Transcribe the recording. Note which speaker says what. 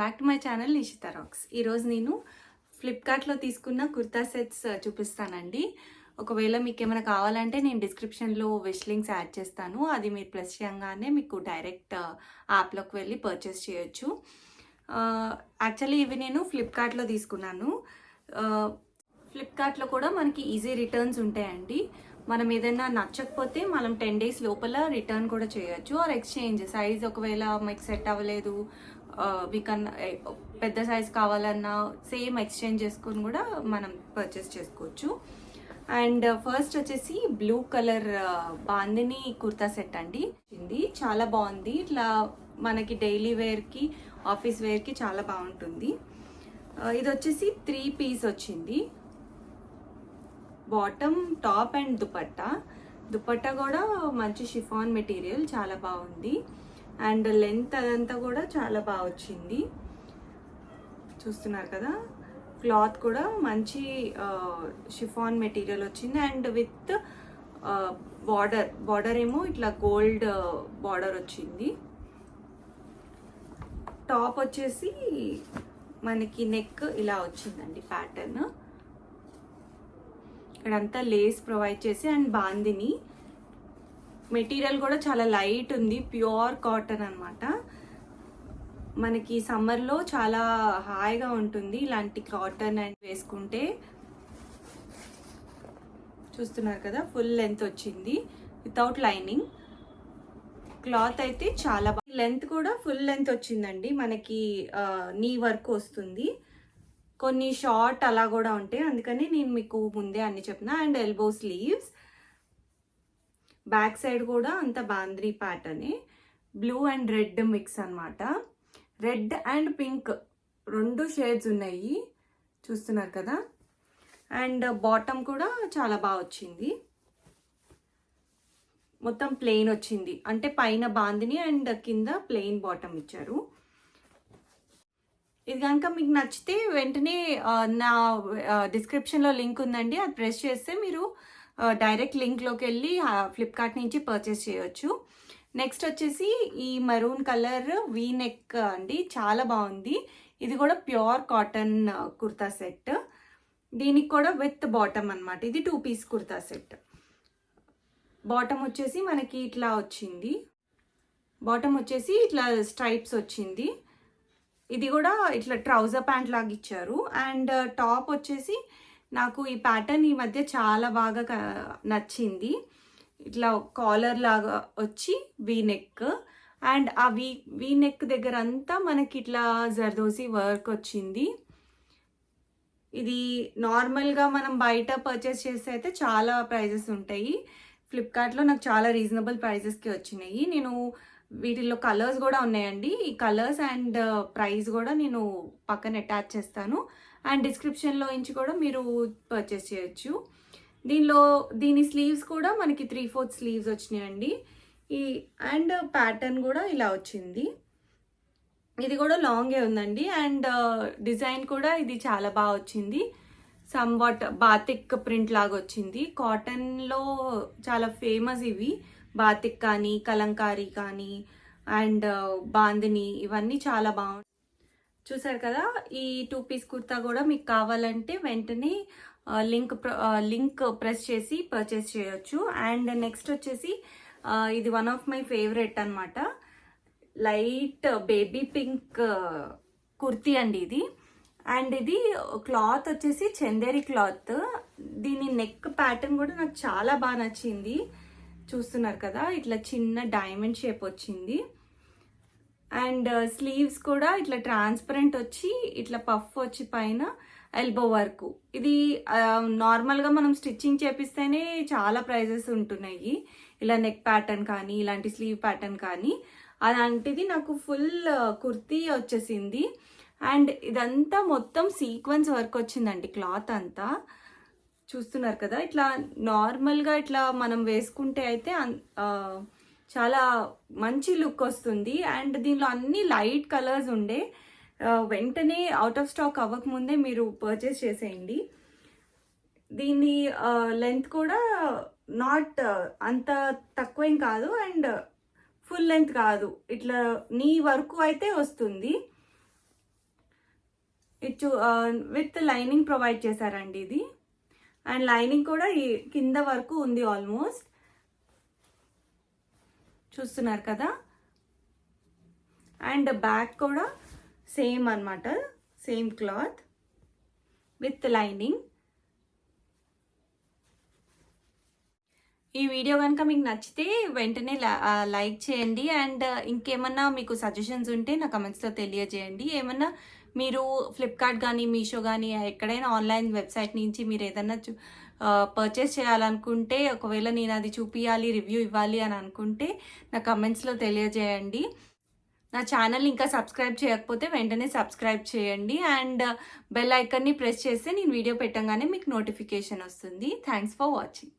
Speaker 1: Back to my channel Nishita rocks. ఈరోజు నేను ఫ్లిప్కార్ట్లో తీసుకున్న కుర్తా సెట్స్ చూపిస్తానండి. ఒకవేళ మీకు ఏమైనా కావాలంటే నేను డిస్క్రిప్షన్లో విష్ లింక్స్ యాడ్ చేస్తాను. అది మీరు ప్రెస్ చేయగానే మీకు డైరెక్ట్ యాప్లోకి వెళ్ళి పర్చేస్ చేయొచ్చు. యాక్చువల్లీ ఇవి నేను ఫ్లిప్కార్ట్లో తీసుకున్నాను. ఫ్లిప్కార్ట్లో కూడా మనకి ఈజీ రిటర్న్స్ ఉంటాయండి. మనం ఏదైనా నచ్చకపోతే మనం 10 days లోపల రిటర్న్ కూడా చేయొచ్చు. ఆర్ ఎక్స్చేంజ్ సైజ్ ఒకవేళ మీకు సెట్ అవ్వలేదు, మీకన్నా పెద్ద సైజ్ కావాలన్నా సేమ్ ఎక్స్చేంజ్ చేసుకొని కూడా మనం పర్చేస్ చేసుకోవచ్చు. అండ్ ఫస్ట్ వచ్చేసి blue colour bandhani kurta set అండి. ఇది చాలా బాగుంది. ఇట్లా మనకి డైలీ వేర్కి ఆఫీస్ వేర్కి చాలా బాగుంటుంది. ఇది వచ్చేసి 3 piece వచ్చింది. బాటమ్, టాప్ అండ్ దుపట్టా కూడా మంచి షిఫాన్ మెటీరియల్, చాలా బాగుంది. అండ్ లెంత్ అదంతా కూడా చాలా బాగా వచ్చింది. చూస్తున్నారు కదా, క్లాత్ కూడా మంచి షిఫాన్ మెటీరియల్ వచ్చింది. అండ్ విత్ బార్డర్ ఏమో ఇట్లా గోల్డ్ బార్డర్ వచ్చింది. టాప్ వచ్చేసి మనకి నెక్ ఇలా వచ్చిందండి ప్యాటర్న్. ఇక్కడంతా లేస్ ప్రొవైడ్ చేసి అండ్ బాందిని మెటీరియల్ కూడా చాలా లైట్ ఉంది, ప్యూర్ కాటన్ అనమాట. మనకి సమ్మర్లో చాలా హాయిగా ఉంటుంది ఇలాంటి కాటన్ అండ్ వేసుకుంటే. చూస్తున్నారు కదా, ఫుల్ లెంత్ వచ్చింది వితౌట్ లైనింగ్. క్లాత్ అయితే చాలా బాగా, లెంత్ కూడా ఫుల్ లెంత్ వచ్చిందండి. మనకి నీ వర్క్ వస్తుంది, కొన్ని షార్ట్ అలా కూడా ఉంటాయి, అందుకని నేను మీకు ముందే అన్ని చెప్తున్నా. And elbow sleeves, back side కూడా అంత బాంద్రీ ప్యాటర్నే. బ్లూ అండ్ రెడ్ మిక్స్ అనమాట. రెడ్ అండ్ పింక్ 2 షేడ్స్ ఉన్నాయి, చూస్తున్నారు కదా. అండ్ బాటమ్ కూడా చాలా బాగా వచ్చింది. మొత్తం ప్లెయిన్ వచ్చింది, అంటే పైన బాందిని అండ్ కింద ప్లెయిన్ బాటమ్ ఇచ్చారు. ఇది కనుక మీకు నచ్చితే వెంటనే నా డిస్క్రిప్షన్లో లింక్ ఉందండి, అది ప్రెస్ చేస్తే మీరు డైరెక్ట్ లింక్లోకి వెళ్ళి ఫ్లిప్కార్ట్ నుంచి పర్చేస్ చేయొచ్చు. నెక్స్ట్ వచ్చేసి ఈ మరూన్ కలర్ వీ నెక్ అండి, చాలా బాగుంది. ఇది కూడా ప్యూర్ కాటన్ కుర్తా సెట్. దీనికి కూడా విత్ బాటమ్ అనమాట. ఇది 2 piece కుర్తా సెట్. బాటమ్ వచ్చేసి మనకి ఇట్లా వచ్చింది, బాటమ్ వచ్చేసి ఇట్లా స్ట్రైప్స్ వచ్చింది. ఇది కూడా ఇట్లా ట్రౌజర్ ప్యాంట్ లాగా ఇచ్చారు. అండ్ టాప్ వచ్చేసి నాకు ఈ ప్యాటర్న్ ఈ మధ్య చాలా బాగా నచ్చింది. ఇట్లా కాలర్ లాగా వచ్చి వీ నెక్, అండ్ ఆ వీ నెక్ దగ్గర అంతా మనకి ఇట్లా జర్దోసి వర్క్ వచ్చింది. ఇది నార్మల్గా మనం బయట పర్చేస్ చేస్తే అయితే చాలా ప్రైజెస్ ఉంటాయి. ఫ్లిప్కార్ట్లో నాకు చాలా రీజనబుల్ ప్రైజెస్కి వచ్చినాయి. నేను వీటిల్లో కలర్స్ కూడా ఉన్నాయండి. ఈ కలర్స్ అండ్ ప్రైస్ కూడా నేను పక్కన అటాచ్ చేస్తాను. అండ్ డిస్క్రిప్షన్లో నుంచి కూడా మీరు పర్చేస్ చేయొచ్చు. దీని స్లీవ్స్ కూడా మనకి 3/4 స్లీవ్స్ వచ్చినాయండి. అండ్ ప్యాటర్న్ కూడా ఇలా వచ్చింది. ఇది కూడా లాంగే ఉందండి. అండ్ డిజైన్ కూడా ఇది చాలా బాగా వచ్చింది. సమ్వాట్ బాతిక్ ప్రింట్ లాగా వచ్చింది. కాటన్లో చాలా ఫేమస్ ఇవి, బాతిక్ కానీ కలంకారీ కానీ అండ్ బాందిని, ఇవన్నీ చాలా బాగుంటాయి. చూసారు కదా, ఈ 2 piece కుర్తా కూడా మీకు కావాలంటే వెంటనే లింక్ ప్రెస్ చేసి పర్చేస్ చేయొచ్చు. అండ్ నెక్స్ట్ వచ్చేసి ఇది వన్ ఆఫ్ మై ఫేవరెట్ అనమాట, లైట్ బేబీ పింక్ కుర్తీ అండి ఇది. అండ్ ఇది క్లాత్ వచ్చేసి చందేరి క్లాత్. దీని నెక్ ప్యాటర్న్ కూడా నాకు చాలా బాగా నచ్చింది. చూస్తున్నారు కదా, ఇట్లా చిన్న డైమండ్ షేప్ వచ్చింది. అండ్ స్లీవ్స్ కూడా ఇట్లా ట్రాన్స్పరెంట్ వచ్చి ఇట్లా పఫ్ వచ్చి పైన ఎల్బో వర్క్. ఇది నార్మల్గా మనం స్టిచ్చింగ్ చేపిస్తేనే చాలా ప్రైజెస్ ఉంటున్నాయి, ఇలా నెక్ ప్యాటర్న్ కానీ ఇలాంటి స్లీవ్ ప్యాటర్న్ కానీ. అలాంటిది నాకు ఫుల్ కుర్తీ వచ్చేసింది. అండ్ ఇదంతా మొత్తం సీక్వెన్స్ వర్క్ వచ్చిందండి క్లాత్ అంతా. చూస్తున్నారు కదా, ఇట్లా నార్మల్గా ఇట్లా మనం వేసుకుంటే అయితే చాలా మంచి లుక్ వస్తుంది. అండ్ దీనిలో అన్ని లైట్ కలర్స్ ఉండే, వెంటనే అవుట్ ఆఫ్ స్టాక్ అవ్వకముందే మీరు పర్చేస్ చేసేయండి. దీని లెంత్ కూడా నాట్ అంత తక్కువేం కాదు, అండ్ ఫుల్ లెంత్ కాదు, ఇట్లా నీ వరకు అయితే వస్తుంది. ఇటు విత్ లైనింగ్ ప్రొవైడ్ చేశారండి ఇది. అండ్ లైనింగ్ కూడా ఈ కింద వరకు ఉంది ఆల్మోస్ట్, చూస్తున్నారు కదా. అండ్ బ్యాక్ కూడా సేమ్ అన్నమాట, సేమ్ క్లాత్ విత్ లైనింగ్. ఈ వీడియో కనుక మీకు నచ్చితే వెంటనే లైక్ చేయండి. అండ్ ఇంకేమన్నా మీకు సజెషన్స్ ఉంటే నా కమెంట్స్లో తెలియజేయండి. ఏమన్నా మీరు ఫ్లిప్కార్ట్ కానీ మీషో కానీ ఎక్కడైనా ఆన్లైన్ వెబ్సైట్ నుంచి మీరు ఏదన్నా పర్చేస్ చేయాలనుకుంటే, ఒకవేళ నేను అది చూపించాలి, రివ్యూ ఇవ్వాలి అని అనుకుంటే నా కమెంట్స్లో తెలియజేయండి. నా ఛానల్ ఇంకా సబ్స్క్రైబ్ చేయకపోతే వెంటనే సబ్స్క్రైబ్ చేయండి. అండ్ బెల్ ఐకాన్ని ప్రెస్ చేస్తే నేను వీడియో పెట్టగానే మీకు నోటిఫికేషన్ వస్తుంది. Thanks for watching.